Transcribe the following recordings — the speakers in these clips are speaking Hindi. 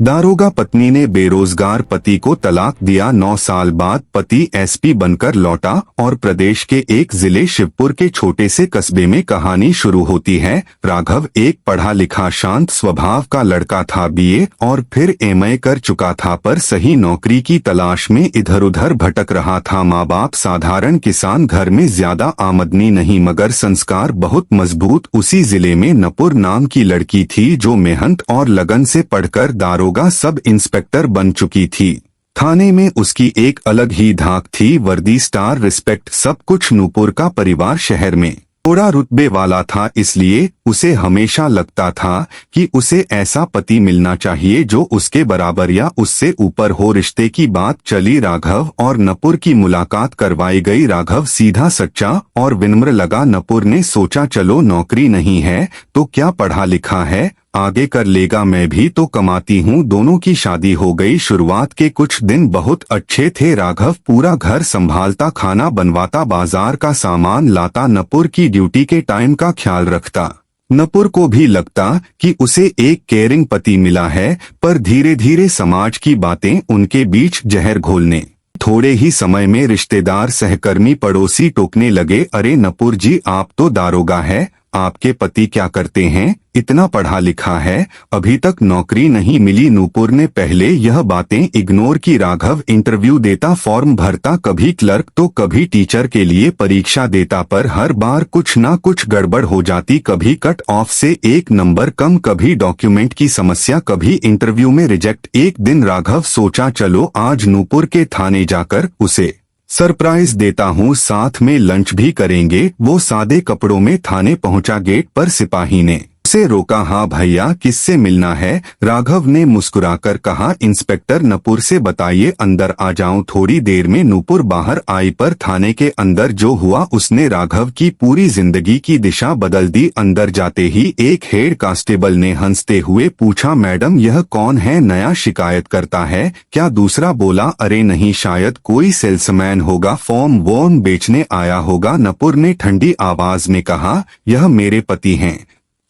दारोगा पत्नी ने बेरोजगार पति को तलाक दिया। 9 साल बाद पति एसपी बनकर लौटा और प्रदेश के एक जिले शिवपुर के छोटे से कस्बे में कहानी शुरू होती है। राघव एक पढ़ा लिखा शांत स्वभाव का लड़का था। बीए और फिर एमए कर चुका था, पर सही नौकरी की तलाश में इधर उधर भटक रहा था। माँ बाप साधारण किसान, घर में ज्यादा आमदनी नहीं मगर संस्कार बहुत मजबूत। उसी जिले में नपुर नाम की लड़की थी जो मेहनत और लगन से पढ़कर दारोगा सब इंस्पेक्टर बन चुकी थी। थाने में उसकी एक अलग ही धाक थी, वर्दी, स्टार, रिस्पेक्ट, सब कुछ। नूपुर का परिवार शहर में थोड़ा रुतबे वाला था, इसलिए उसे हमेशा लगता था कि उसे ऐसा पति मिलना चाहिए जो उसके बराबर या उससे ऊपर हो। रिश्ते की बात चली, राघव और नपुर की मुलाकात करवाई गई। राघव सीधा सच्चा और विनम्र लगा। नपुर ने सोचा चलो नौकरी नहीं है तो क्या पढ़ा लिखा है, आगे कर लेगा, मैं भी तो कमाती हूँ। दोनों की शादी हो गई। शुरुआत के कुछ दिन बहुत अच्छे थे। राघव पूरा घर संभालता, खाना बनवाता, बाजार का सामान लाता, नपुर की ड्यूटी के टाइम का ख्याल रखता। नपुर को भी लगता कि उसे एक केयरिंग पति मिला है, पर धीरे धीरे समाज की बातें उनके बीच जहर घोलने। थोड़े ही समय में रिश्तेदार, सहकर्मी, पड़ोसी टोकने लगे, अरे नपुर जी, आप तो दारोगा है, आपके पति क्या करते हैं, इतना पढ़ा लिखा है, अभी तक नौकरी नहीं मिली। नूपुर ने पहले यह बातें इग्नोर की। राघव इंटरव्यू देता, फॉर्म भरता, कभी क्लर्क तो कभी टीचर के लिए परीक्षा देता, पर हर बार कुछ ना कुछ गड़बड़ हो जाती। कभी कट ऑफ से 1 नंबर कम, कभी डॉक्यूमेंट की समस्या, कभी इंटरव्यू में रिजेक्ट। एक दिन राघव सोचा चलो आज नूपुर के थाने जाकर उसे सरप्राइज देता हूँ, साथ में लंच भी करेंगे। वो सादे कपड़ों में थाने पहुंचा। गेट पर सिपाही ने उसे रोका। हाँ भैया, किससे मिलना है? राघव ने मुस्कुराकर कहा, इंस्पेक्टर नपुर से बताइए, अंदर आ जाऊं। थोड़ी देर में नूपुर बाहर आई, पर थाने के अंदर जो हुआ उसने राघव की पूरी जिंदगी की दिशा बदल दी। अंदर जाते ही एक हेड कांस्टेबल ने हंसते हुए पूछा, मैडम यह कौन है, नया शिकायत करता है क्या? दूसरा बोला, अरे नहीं, शायद कोई सेल्समैन होगा, फॉर्म वॉर्म बेचने आया होगा। नपुर ने ठंडी आवाज में कहा, यह मेरे पति हैं।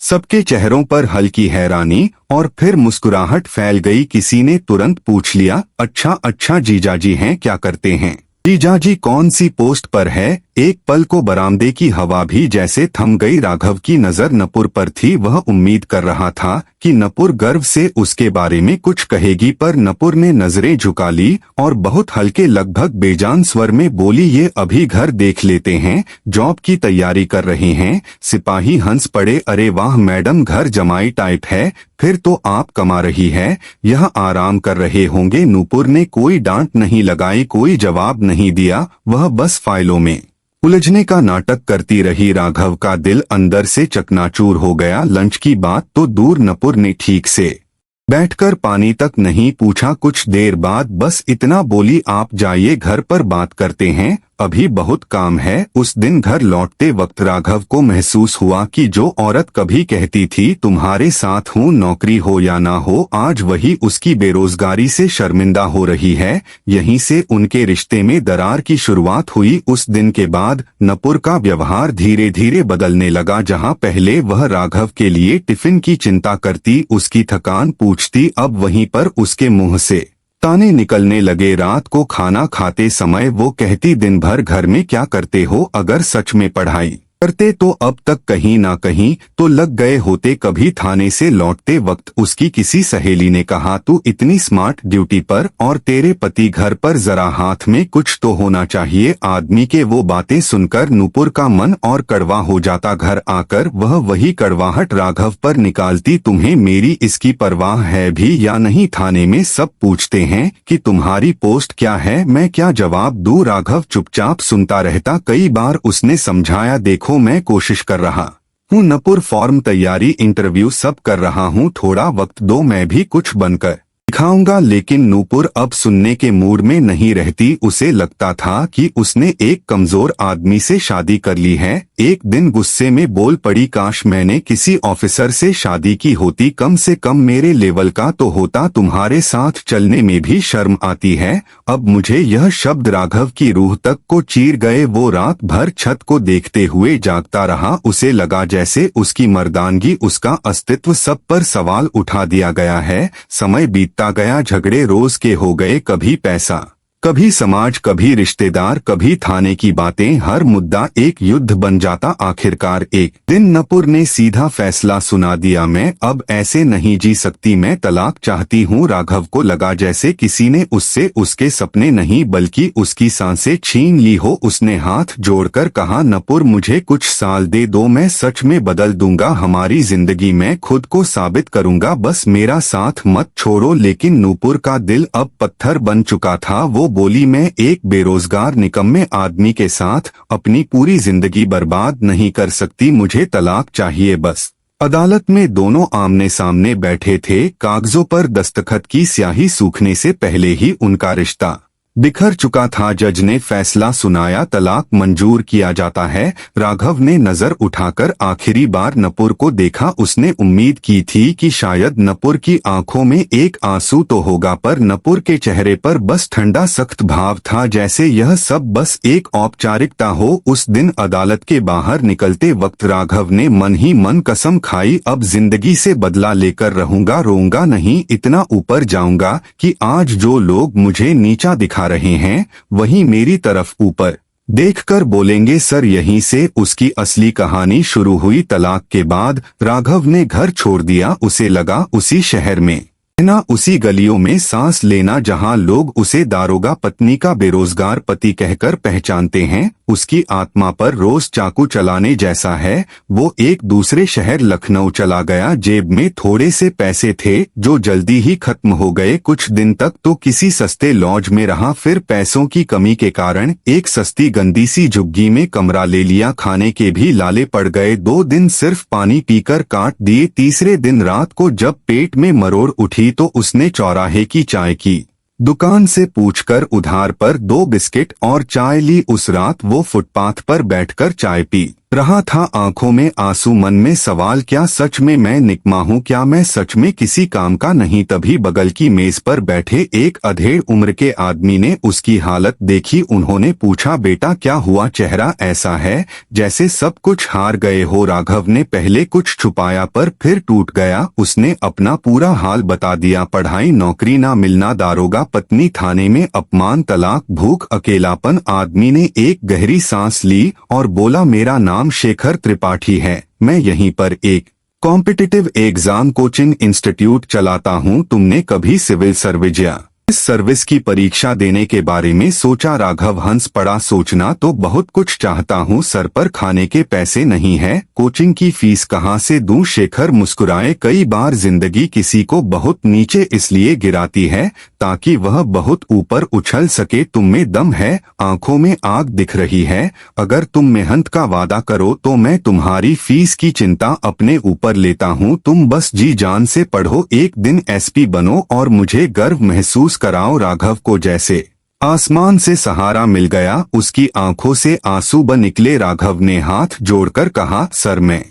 सबके चेहरों पर हल्की हैरानी और फिर मुस्कुराहट फैल गई। किसी ने तुरंत पूछ लिया, अच्छा जीजाजी हैं, क्या करते हैं? जीजाजी कौन सी पोस्ट पर है? एक पल को बरामदे की हवा भी जैसे थम गई। राघव की नजर नपुर पर थी। वह उम्मीद कर रहा था कि नपुर गर्व से उसके बारे में कुछ कहेगी, पर नपुर ने नजरें झुका ली और बहुत हल्के, लगभग बेजान स्वर में बोली, ये अभी घर देख लेते हैं, जॉब की तैयारी कर रहे हैं। सिपाही हंस पड़े, अरे वाह मैडम, घर जमाई टाइप है, फिर तो आप कमा रही है, यह आराम कर रहे होंगे। नूपुर ने कोई डांट नहीं लगाई, कोई जवाब नहीं दिया, वह बस फाइलों में उलझने का नाटक करती रही। राघव का दिल अंदर से चकनाचूर हो गया। लंच की बात तो दूर, नपुर ने ठीक से बैठकर पानी तक नहीं पूछा। कुछ देर बाद बस इतना बोली, आप जाइए, घर पर बात करते हैं, अभी बहुत काम है। उस दिन घर लौटते वक्त राघव को महसूस हुआ कि जो औरत कभी कहती थी तुम्हारे साथ हूँ, नौकरी हो या ना हो, आज वही उसकी बेरोजगारी से शर्मिंदा हो रही है। यहीं से उनके रिश्ते में दरार की शुरुआत हुई। उस दिन के बाद नपुर का व्यवहार धीरे धीरे बदलने लगा। जहाँ पहले वह राघव के लिए टिफिन की चिंता करती, उसकी थकान पूछती, अब वहीं पर उसके मुंह से ताने निकलने लगे। रात को खाना खाते समय वो कहती, दिन भर घर में क्या करते हो? अगर सच में पढ़ाई करते तो अब तक कहीं ना कहीं तो लग गए होते। कभी थाने से लौटते वक्त उसकी किसी सहेली ने कहा, तू इतनी स्मार्ट, ड्यूटी पर, और तेरे पति घर पर, जरा हाथ में कुछ तो होना चाहिए। आदमी के वो बातें सुनकर नूपुर का मन और कड़वा हो जाता। घर आकर वह वही कड़वाहट राघव पर निकालती, तुम्हें मेरी इसकी परवाह है भी या नहीं? थाने में सब पूछते हैं कि तुम्हारी पोस्ट क्या है, मैं क्या जवाब दूं? राघव चुपचाप सुनता रहता। कई बार उसने समझाया, देखो मैं कोशिश कर रहा हूँ नपुर, फॉर्म तैयारी, इंटरव्यू सब कर रहा हूँ, थोड़ा वक्त दो, मैं भी कुछ बनकर दिखाऊंगा। लेकिन नूपुर अब सुनने के मूड में नहीं रहती। उसे लगता था कि उसने एक कमजोर आदमी से शादी कर ली है, एक दिन गुस्से में बोल पड़ी, काश मैंने किसी ऑफिसर से शादी की होती, कम से कम मेरे लेवल का तो होता, तुम्हारे साथ चलने में भी शर्म आती है। अब मुझे यह शब्द राघव की रूह तक को चीर गए। वो रात भर छत को देखते हुए जागता रहा। उसे लगा जैसे उसकी मर्दानगी, उसका अस्तित्व सब पर सवाल उठा दिया गया है। समय बीतता गया, झगड़े रोज के हो गए, कभी पैसा, कभी समाज, कभी रिश्तेदार, कभी थाने की बातें, हर मुद्दा एक युद्ध बन जाता। आखिरकार एक दिन नपुर ने सीधा फैसला सुना दिया, मैं अब ऐसे नहीं जी सकती, मैं तलाक चाहती हूँ। राघव को लगा जैसे किसी ने उससे उसके सपने नहीं बल्कि उसकी सांसें छीन ली हो। उसने हाथ जोड़कर कहा, नपुर मुझे कुछ साल दे दो, मैं सच में बदल दूंगा, हमारी जिंदगी में खुद को साबित करूंगा, बस मेरा साथ मत छोड़ो। लेकिन नूपुर का दिल अब पत्थर बन चुका था। वो बोली, मैं एक बेरोजगार निकम्मे आदमी के साथ अपनी पूरी जिंदगी बर्बाद नहीं कर सकती, मुझे तलाक चाहिए बस। अदालत में दोनों आमने सामने बैठे थे। कागजों पर दस्तखत की स्याही सूखने से पहले ही उनका रिश्ता बिखर चुका था। जज ने फैसला सुनाया, तलाक मंजूर किया जाता है। राघव ने नजर उठाकर आखिरी बार नपुर को देखा। उसने उम्मीद की थी कि शायद नपुर की आंखों में एक आंसू तो होगा, पर नपुर के चेहरे पर बस ठंडा सख्त भाव था, जैसे यह सब बस एक औपचारिकता हो। उस दिन अदालत के बाहर निकलते वक्त राघव ने मन ही मन कसम खाई, अब जिंदगी से बदला लेकर रहूंगा, रोऊंगा नहीं, इतना ऊपर जाऊंगा कि आज जो लोग मुझे नीचा दिखा रहे हैं वही मेरी तरफ ऊपर देखकर बोलेंगे सर। यहीं से उसकी असली कहानी शुरू हुई। तलाक के बाद राघव ने घर छोड़ दिया। उसे लगा उसी शहर में रहना, उसी गलियों में सांस लेना जहां लोग उसे दारोगा पत्नी का बेरोजगार पति कहकर पहचानते हैं। उसकी आत्मा पर रोज चाकू चलाने जैसा है। वो एक दूसरे शहर लखनऊ चला गया। जेब में थोड़े से पैसे थे जो जल्दी ही खत्म हो गए। कुछ दिन तक तो किसी सस्ते लॉज में रहा, फिर पैसों की कमी के कारण एक सस्ती गंदी सी झुग्गी में कमरा ले लिया। खाने के भी लाले पड़ गए। 2 दिन सिर्फ पानी पीकर काट दिए। तीसरे दिन रात को जब पेट में मरोड़ उठी तो उसने चौराहे की चाय की दुकान से पूछकर उधार पर 2 बिस्किट और चाय ली। उस रात वो फुटपाथ पर बैठकर चाय पी रहा था, आंखों में आंसू, मन में सवाल, क्या सच में मैं निकम्मा हूँ, क्या मैं सच में किसी काम का नहीं। तभी बगल की मेज पर बैठे एक अधेड़ उम्र के आदमी ने उसकी हालत देखी। उन्होंने पूछा, बेटा क्या हुआ, चेहरा ऐसा है जैसे सब कुछ हार गए हो। राघव ने पहले कुछ छुपाया पर फिर टूट गया। उसने अपना पूरा हाल बता दिया, पढ़ाई, नौकरी ना मिलना, दारोगा पत्नी, थाने में अपमान, तलाक, भूख, अकेलापन। आदमी ने एक गहरी सांस ली और बोला, मेरा नाम शेखर त्रिपाठी है, मैं यहीं पर एक कॉम्पिटिटिव एग्जाम कोचिंग इंस्टीट्यूट चलाता हूं। तुमने कभी सिविल सर्विस या इस सर्विस की परीक्षा देने के बारे में सोचा? राघव हंस पड़ा, सोचना तो बहुत कुछ चाहता हूँ, सर पर खाने के पैसे नहीं है, कोचिंग की फीस कहाँ से दूं? शेखर मुस्कुराए, कई बार जिंदगी किसी को बहुत नीचे इसलिए गिराती है ताकि वह बहुत ऊपर उछल सके। तुम में दम है, आंखों में आग दिख रही है, अगर तुम मेहनत का वादा करो तो मैं तुम्हारी फीस की चिंता अपने ऊपर लेता हूँ। तुम बस जी जान से पढ़ो, एक दिन एसपी बनो और मुझे गर्व महसूस कराओ। राघव को जैसे आसमान से सहारा मिल गया, उसकी आंखों से आंसू बह निकले। राघव ने हाथ जोड़कर कहा, सर मैं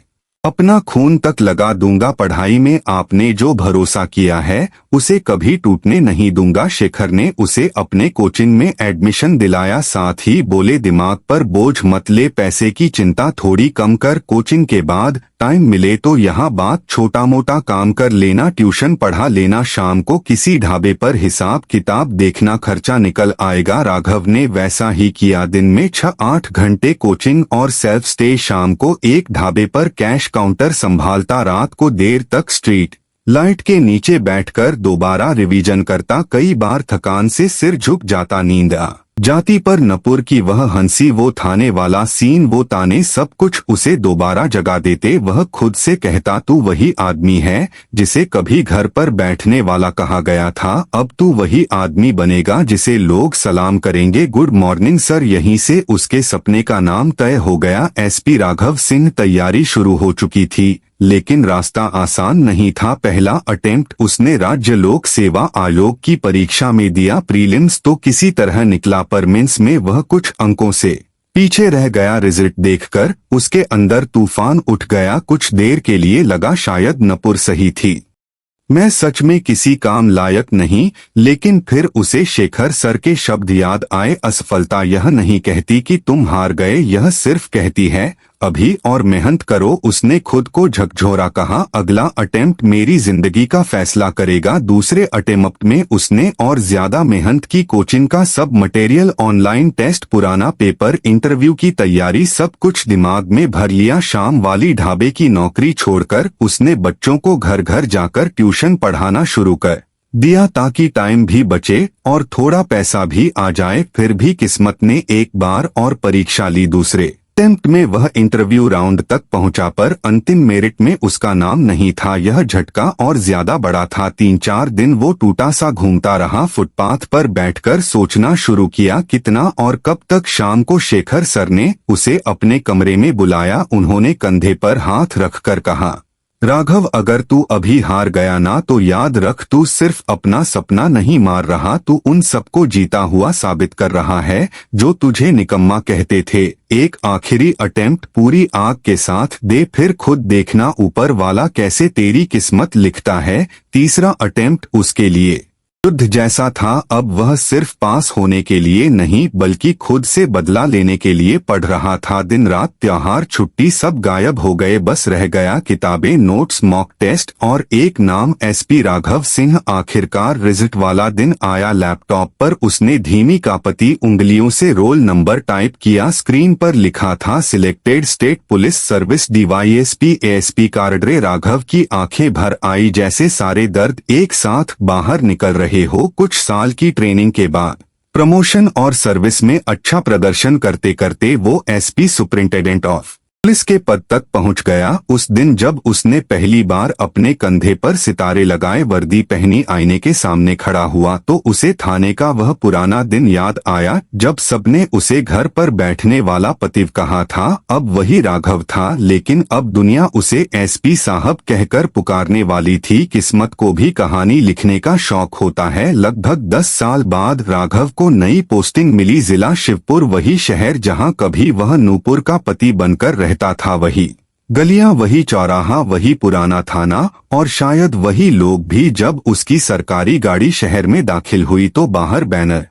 अपना खून तक लगा दूंगा, पढ़ाई में आपने जो भरोसा किया है उसे कभी टूटने नहीं दूंगा। शेखर ने उसे अपने कोचिंग में एडमिशन दिलाया, साथ ही बोले, दिमाग पर बोझ मत ले, पैसे की चिंता थोड़ी कम कर, कोचिंग के बाद टाइम मिले तो यहाँ बात छोटा मोटा काम कर लेना, ट्यूशन पढ़ा लेना, शाम को किसी ढाबे पर हिसाब किताब देखना, खर्चा निकल आएगा। राघव ने वैसा ही किया। दिन में 6-8 घंटे कोचिंग और सेल्फ स्टे, शाम को एक ढाबे पर कैश काउंटर संभालता, रात को देर तक स्ट्रीट लाइट के नीचे बैठकर दोबारा रिवीजन करता। कई बार थकान से सिर झुक जाता, नींद आ जाती, पर नपुर की वह हंसी, वो थाने वाला सीन, वो ताने, सब कुछ उसे दोबारा जगा देते। वह खुद से कहता, तू वही आदमी है जिसे कभी घर पर बैठने वाला कहा गया था, अब तू वही आदमी बनेगा जिसे लोग सलाम करेंगे, गुड मॉर्निंग सर। यहीं से उसके सपने का नाम तय हो गया, एसपी राघव सिंह। तैयारी शुरू हो चुकी थी लेकिन रास्ता आसान नहीं था। पहला अटेम्प्ट उसने राज्य लोक सेवा आयोग की परीक्षा में दिया। प्रीलिम्स तो किसी तरह निकला, पर मेंस में वह कुछ अंकों से पीछे रह गया रिजल्ट देखकर उसके अंदर तूफान उठ गया। कुछ देर के लिए लगा शायद नपुर सही थी, मैं सच में किसी काम लायक नहीं। लेकिन फिर उसे शेखर सर के शब्द याद आए, असफलता यह नहीं कहती कि तुम हार गए, यह सिर्फ कहती है अभी और मेहनत करो। उसने खुद को झकझोरा कहा, अगला अटेम्प्ट मेरी जिंदगी का फैसला करेगा। दूसरे अटेम्प्ट में उसने और ज्यादा मेहनत की। कोचिंग का सब मटेरियल, ऑनलाइन टेस्ट, पुराना पेपर, इंटरव्यू की तैयारी, सब कुछ दिमाग में भर लिया। शाम वाली ढाबे की नौकरी छोड़कर उसने बच्चों को घर घर जाकर ट्यूशन पढ़ाना शुरू कर दिया ताकि टाइम भी बचे और थोड़ा पैसा भी आ जाए। फिर भी किस्मत ने एक बार और परीक्षा ली। दूसरे अटेम्प्ट में वह इंटरव्यू राउंड तक पहुंचा पर अंतिम मेरिट में उसका नाम नहीं था। यह झटका और ज्यादा बड़ा था। 3-4 दिन वो टूटा सा घूमता रहा। फुटपाथ पर बैठकर सोचना शुरू किया कितना और कब तक। शाम को शेखर सर ने उसे अपने कमरे में बुलाया। उन्होंने कंधे पर हाथ रखकर कहा, राघव, अगर तू अभी हार गया ना तो याद रख, तू सिर्फ अपना सपना नहीं मार रहा, तू उन सबको जीता हुआ साबित कर रहा है जो तुझे निकम्मा कहते थे। एक आखिरी अटेम्प्ट पूरी आग के साथ दे, फिर खुद देखना ऊपर वाला कैसे तेरी किस्मत लिखता है। तीसरा अटेम्प्ट उसके लिए युद्ध जैसा था। अब वह सिर्फ पास होने के लिए नहीं बल्कि खुद से बदला लेने के लिए पढ़ रहा था। दिन रात, त्योहार, छुट्टी सब गायब हो गए। बस रह गया किताबें, नोट्स, मॉक टेस्ट और एक नाम, एसपी राघव सिंह। आखिरकार रिजल्ट वाला दिन आया। लैपटॉप पर उसने धीमी कांपती उंगलियों से रोल नंबर टाइप किया। स्क्रीन पर लिखा था selected state police service DYSP ASP कार्डरे। राघव की आंखें भर आई, जैसे सारे दर्द एक साथ बाहर निकल रहे हो। कुछ साल की ट्रेनिंग के बाद प्रमोशन और सर्विस में अच्छा प्रदर्शन करते करते वो एसपी सुपरिंटेंडेंट ऑफ पुलिस के पद तक पहुंच गया। उस दिन जब उसने पहली बार अपने कंधे पर सितारे लगाए, वर्दी पहनी, आईने के सामने खड़ा हुआ तो उसे थाने का वह पुराना दिन याद आया जब सबने उसे घर पर बैठने वाला पतिव कहा था। अब वही राघव था, लेकिन अब दुनिया उसे एसपी साहब कहकर पुकारने वाली थी। किस्मत को भी कहानी लिखने का शौक होता है। लगभग 10 साल बाद राघव को नई पोस्टिंग मिली, जिला शिवपुर, वही शहर जहां कभी वह नूपुर का पति बनकर रहता था। वही गलियां, वही चौराहा, वही पुराना थाना और शायद वही लोग भी। जब उसकी सरकारी गाड़ी शहर में दाखिल हुई तो बाहर बैनर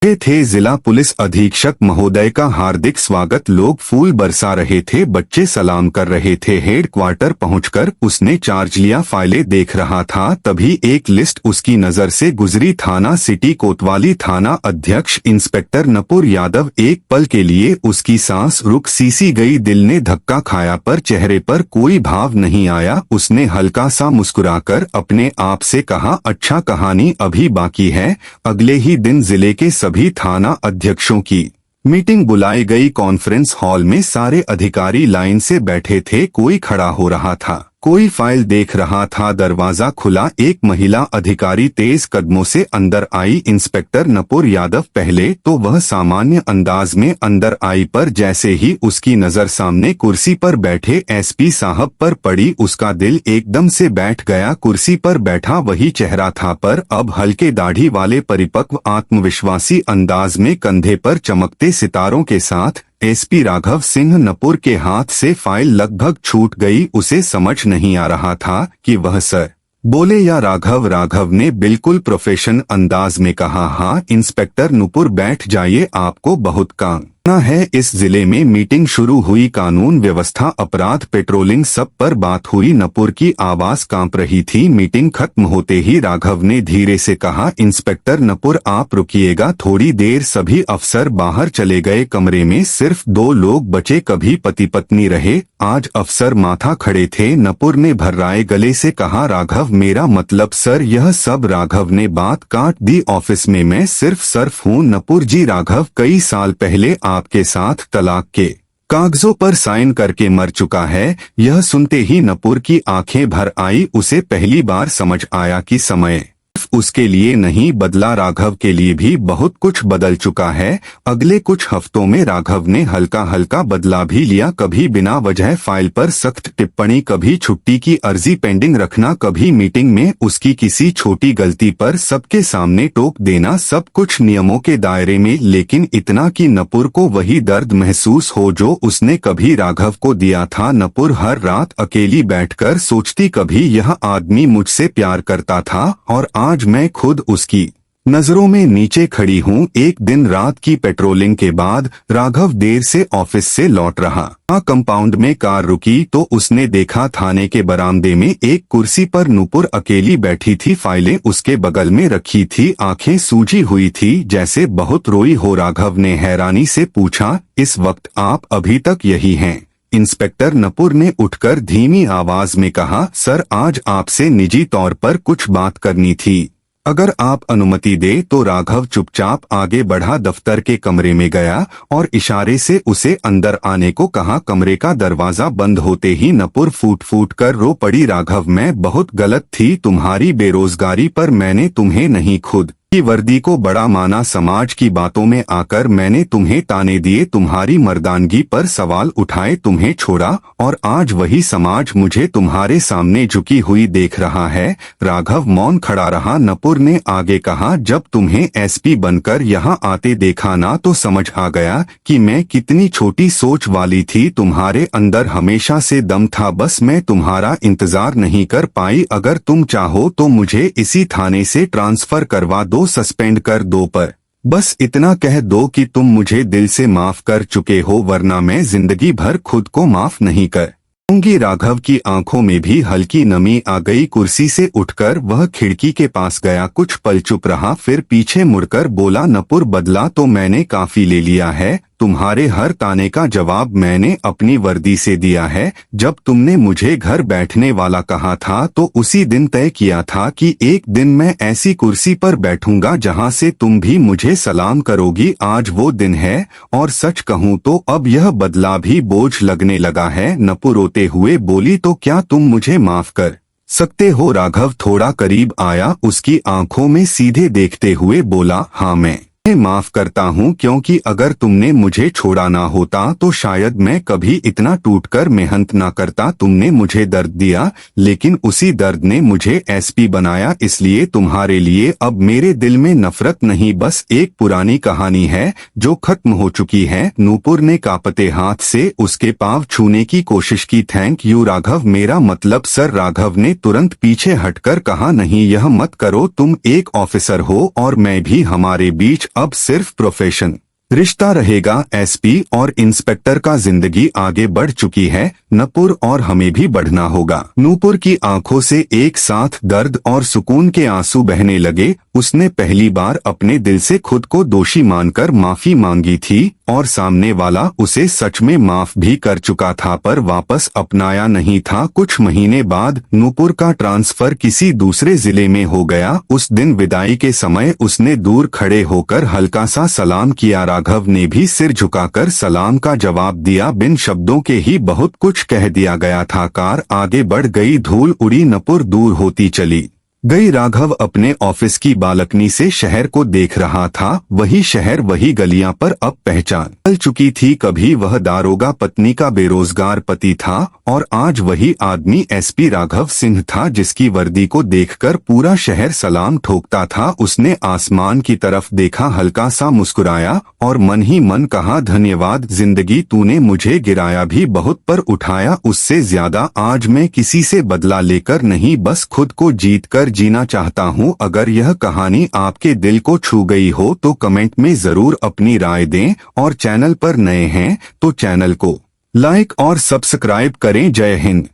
थे, जिला पुलिस अधीक्षक महोदय का हार्दिक स्वागत। लोग फूल बरसा रहे थे, बच्चे सलाम कर रहे थे। हेड क्वार्टर पहुंचकर उसने चार्ज लिया, फाइलें देख रहा था। तभी एक लिस्ट उसकी नजर से गुजरी। थाना सिटी कोतवाली, थाना अध्यक्ष इंस्पेक्टर नपुर यादव। एक पल के लिए उसकी सांस रुक सी गई। दिल ने धक्का खाया पर चेहरे पर कोई भाव नहीं आया। उसने हल्का सा मुस्कुराकर अपने आप से कहा, अच्छा, कहानी अभी बाकी है। अगले ही दिन जिले के सभी थाना अध्यक्षों की मीटिंग बुलाई गई। कॉन्फ्रेंस हॉल में सारे अधिकारी लाइन से बैठे थे। कोई खड़ा हो रहा था, कोई फाइल देख रहा था। दरवाजा खुला, एक महिला अधिकारी तेज कदमों से अंदर आई। इंस्पेक्टर नपुर यादव। पहले तो वह सामान्य अंदाज में अंदर आई, पर जैसे ही उसकी नजर सामने कुर्सी पर बैठे एसपी साहब पर पड़ी, उसका दिल एकदम से बैठ गया। कुर्सी पर बैठा वही चेहरा था, पर अब हल्के दाढ़ी वाले, परिपक्व, आत्मविश्वासी अंदाज में, कंधे पर चमकते सितारों के साथ। एसपी राघव सिंह। नपुर के हाथ से फाइल लगभग छूट गई। उसे समझ नहीं आ रहा था कि वह सर बोले या राघव। राघव ने बिल्कुल प्रोफेशनल अंदाज में कहा, हाँ इंस्पेक्टर नुपुर, बैठ जाइए, आपको बहुत काम है। इस जिले में मीटिंग शुरू हुई। कानून व्यवस्था, अपराध, पेट्रोलिंग, सब पर बात हुई। नपुर की आवाज कांप रही थी। मीटिंग खत्म होते ही राघव ने धीरे से कहा, इंस्पेक्टर नपुर, आप रुकिएगा थोड़ी देर। सभी अफसर बाहर चले गए। कमरे में सिर्फ 2 लोग बचे, कभी पति पत्नी रहे, आज अफसर माथा खड़े थे। नपुर ने भर्राए गले से कहा, राघव, मेरा मतलब सर यह सब। राघव ने बात काट दी, ऑफिस में मैं सिर्फ सर्फ हूँ। नपुर जी, राघव कई साल पहले आपके साथ तलाक के कागजों पर साइन करके मर चुका है। यह सुनते ही नपुर की आंखें भर आई। उसे पहली बार समझ आया कि समय सिर्फ उसके लिए नहीं बदला, राघव के लिए भी बहुत कुछ बदल चुका है। अगले कुछ हफ्तों में राघव ने हल्का हल्का बदला भी लिया, कभी बिना वजह फाइल पर सख्त टिप्पणी, कभी छुट्टी की अर्जी पेंडिंग रखना, कभी मीटिंग में उसकी किसी छोटी गलती पर सबके सामने टोक देना। सब कुछ नियमों के दायरे में, लेकिन इतना कि नपुर को वही दर्द महसूस हो जो उसने कभी राघव को दिया था। नपुर हर रात अकेली बैठकर सोचती, कभी यह आदमी मुझसे प्यार करता था और आज मैं खुद उसकी नजरों में नीचे खड़ी हूँ। एक दिन रात की पेट्रोलिंग के बाद राघव देर से ऑफिस से लौट रहा। कंपाउंड में कार रुकी तो उसने देखा थाने के बरामदे में एक कुर्सी पर नूपुर अकेली बैठी थी, फाइलें उसके बगल में रखी थी, आंखें सूजी हुई थी जैसे बहुत रोई हो। राघव ने हैरानी से पूछा, इस वक्त आप अभी तक यही हैं? इंस्पेक्टर नपुर ने उठकर धीमी आवाज में कहा, सर आज आपसे निजी तौर पर कुछ बात करनी थी, अगर आप अनुमति दे तो। राघव चुपचाप आगे बढ़ा, दफ्तर के कमरे में गया और इशारे से उसे अंदर आने को कहा। कमरे का दरवाजा बंद होते ही नपुर फूट फूट कर रो पड़ी, राघव मैं बहुत गलत थी, तुम्हारी बेरोजगारी पर मैंने तुम्हें नहीं, खुद की वर्दी को बड़ा माना, समाज की बातों में आकर मैंने तुम्हें ताने दिए, तुम्हारी मर्दानगी पर सवाल उठाए, तुम्हें छोड़ा और आज वही समाज मुझे तुम्हारे सामने झुकी हुई देख रहा है। राघव मौन खड़ा रहा। नपुर ने आगे कहा, जब तुम्हें एसपी बनकर यहाँ आते देखा ना तो समझ आ गया कि मैं कितनी छोटी सोच वाली थी। तुम्हारे अंदर हमेशा से दम था, बस मैं तुम्हारा इंतजार नहीं कर पाई। अगर तुम चाहो तो मुझे इसी थाने से ट्रांसफर करवा दो, सस्पेंड कर दो, पर बस इतना कह दो कि तुम मुझे दिल से माफ कर चुके हो, वरना मैं जिंदगी भर खुद को माफ नहीं कर दूंगी। राघव की आंखों में भी हल्की नमी आ गई। कुर्सी से उठकर वह खिड़की के पास गया, कुछ पल चुप रहा, फिर पीछे मुड़कर बोला, नपुर बदला तो मैंने काफी ले लिया है, तुम्हारे हर ताने का जवाब मैंने अपनी वर्दी से दिया है। जब तुमने मुझे घर बैठने वाला कहा था तो उसी दिन तय किया था कि एक दिन मैं ऐसी कुर्सी पर बैठूंगा जहां से तुम भी मुझे सलाम करोगी। आज वो दिन है और सच कहूं तो अब यह बदला भी बोझ लगने लगा है। नपुर रोते हुए बोली, तो क्या तुम मुझे माफ कर सकते हो? राघव थोड़ा करीब आया, उसकी आंखों में सीधे देखते हुए बोला, हाँ मैं माफ करता हूँ, क्योंकि अगर तुमने मुझे छोड़ा ना होता तो शायद मैं कभी इतना टूटकर मेहनत ना करता। तुमने मुझे दर्द दिया, लेकिन उसी दर्द ने मुझे एसपी बनाया, इसलिए तुम्हारे लिए अब मेरे दिल में नफरत नहीं, बस एक पुरानी कहानी है जो खत्म हो चुकी है। नूपुर ने कांपते हाथ से उसके पांव छूने की कोशिश की। थैंक यू राघव, मेरा मतलब सर। राघव ने तुरंत पीछे हटकर कहा, नहीं यह मत करो, तुम एक ऑफिसर हो और मैं भी, हमारे बीच अब सिर्फ प्रोफेशन रिश्ता रहेगा। एसपी और इंस्पेक्टर का जिंदगी आगे बढ़ चुकी है, नपुर और हमें भी बढ़ना होगा। नूपुर की आंखों से एक साथ दर्द और सुकून के आंसू बहने लगे। उसने पहली बार अपने दिल से खुद को दोषी मानकर माफी मांगी थी और सामने वाला उसे सच में माफ भी कर चुका था, पर वापस अपनाया नहीं था। कुछ महीने बाद नूपुर का ट्रांसफर किसी दूसरे जिले में हो गया। उस दिन विदाई के समय उसने दूर खड़े होकर हल्का सा सलाम किया। राघव ने भी सिर झुकाकर सलाम का जवाब दिया। बिन शब्दों के ही बहुत कुछ कह दिया गया था। कार आगे बढ़ गई, धूल उड़ी, नपुर दूर होती चली गई। राघव अपने ऑफिस की बालकनी से शहर को देख रहा था। वही शहर, वही गलियां, पर अब पहचान चल चुकी थी। कभी वह दारोगा पत्नी का बेरोजगार पति था और आज वही आदमी एसपी राघव सिंह था, जिसकी वर्दी को देखकर पूरा शहर सलाम ठोकता था। उसने आसमान की तरफ देखा, हल्का सा मुस्कुराया और मन ही मन कहा, धन्यवाद जिंदगी, तूने मुझे गिराया भी बहुत पर उठाया उससे ज्यादा। आज मैं किसी से बदला लेकर नहीं, बस खुद को जीत कर जीना चाहता हूँ। अगर यह कहानी आपके दिल को छू गई हो तो कमेंट में जरूर अपनी राय दें और चैनल पर नए हैं तो चैनल को लाइक और सब्सक्राइब करें। जय हिंद।